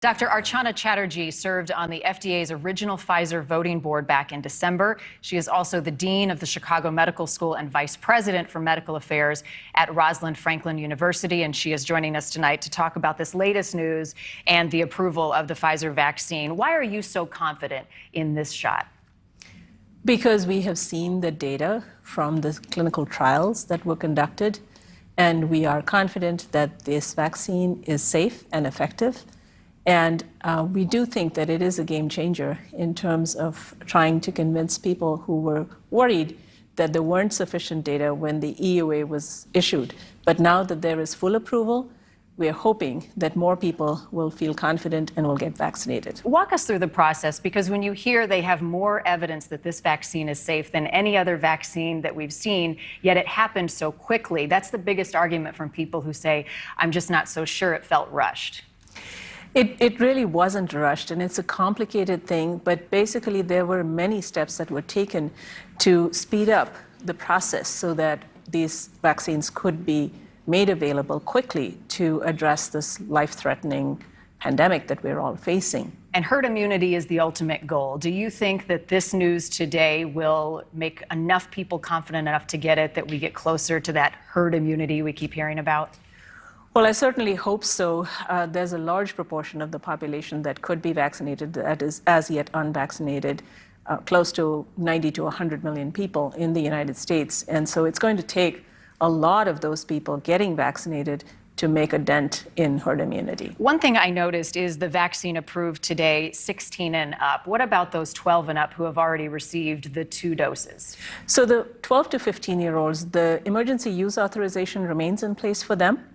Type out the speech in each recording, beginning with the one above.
Dr. Archana Chatterjee served on the FDA's original Pfizer voting board back in December. She is also the dean of the Chicago Medical School and vice president for medical affairs at Rosalind Franklin University. And she is joining us tonight to talk about this latest news and the approval of the Pfizer vaccine. Why are you so confident in this shot? Because we have seen the data from the clinical trials that were conducted, and we are confident that this vaccine is safe and effective. And we do think that it is a game changer in terms of trying to convince people who were worried that there weren't sufficient data when the EUA was issued. But now that there is full approval, we are hoping that more people will feel confident and will get vaccinated. Walk us through the process, because when you hear they have more evidence that this vaccine is safe than any other vaccine that we've seen, yet it happened so quickly, that's the biggest argument from people who say, I'm just not so sure, it felt rushed. It really wasn't rushed, and it's a complicated thing, but basically there were many steps that were taken to speed up the process so that these vaccines could be made available quickly to address this life-threatening pandemic that we're all facing. And herd immunity is the ultimate goal. Do you think that this news today will make enough people confident enough to get it, that we get closer to that herd immunity we keep hearing about? Well, I certainly hope so. There's a large proportion of the population that could be vaccinated that is as yet unvaccinated, close to 90 to 100 million people in the United States. And so it's going to take a lot of those people getting vaccinated to make a dent in herd immunity. One thing I noticed is the vaccine approved today, 16 and up. What about those 12 and up who have already received the 2 doses? So the 12 to 15-year-olds, the emergency use authorization remains in place for them.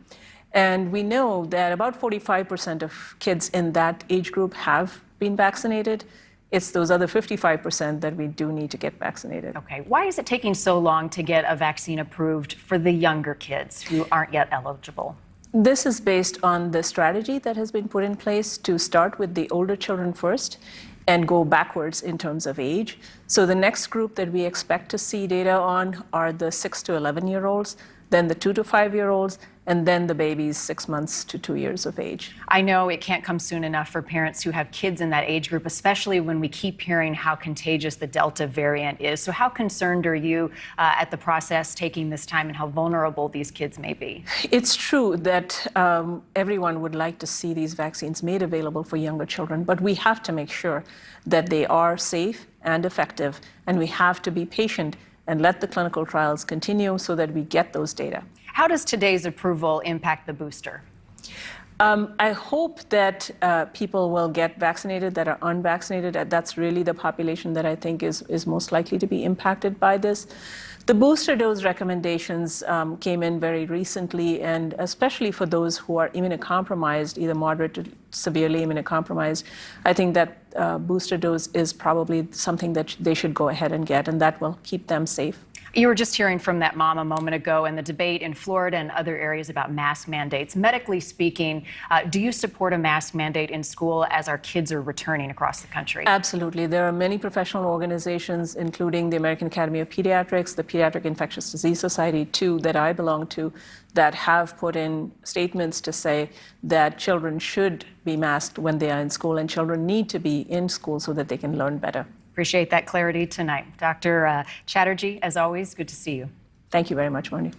And we know that about 45% of kids in that age group have been vaccinated. It's those other 55% that we do need to get vaccinated. Okay. Why is it taking so long to get a vaccine approved for the younger kids who aren't yet eligible? This is based on the strategy that has been put in place to start with the older children first and go backwards in terms of age. So the next group that we expect to see data on are the 6 to 11-year-olds, then the 2 to 5-year-olds, and then the babies 6 months to 2 years of age. I know it can't come soon enough for parents who have kids in that age group, especially when we keep hearing how contagious the Delta variant is. So how concerned are you at the process taking this time and how vulnerable these kids may be? It's true that everyone would like to see these vaccines made available for younger children, but we have to make sure that they are safe and effective, and we have to be patient and let the clinical trials continue so that we get those data. How does today's approval impact the booster? I hope that people will get vaccinated that are unvaccinated. That's really the population that I think is most likely to be impacted by this. The booster dose recommendations came in very recently, and especially for those who are immunocompromised, either moderate to severely immunocompromised, I think that booster dose is probably something that they should go ahead and get, and that will keep them safe. You were just hearing from that mom a moment ago and the debate in Florida and other areas about mask mandates. Medically speaking, do you support a mask mandate in school as our kids are returning across the country? Absolutely. There are many professional organizations, including the American Academy of Pediatrics, the Pediatric Infectious Disease Society, too, that I belong to, that have put in statements to say that children should be masked when they are in school, and children need to be in school so that they can learn better. Appreciate that clarity tonight. Dr. Chatterjee, as always, good to see you. Thank you very much, Marnie.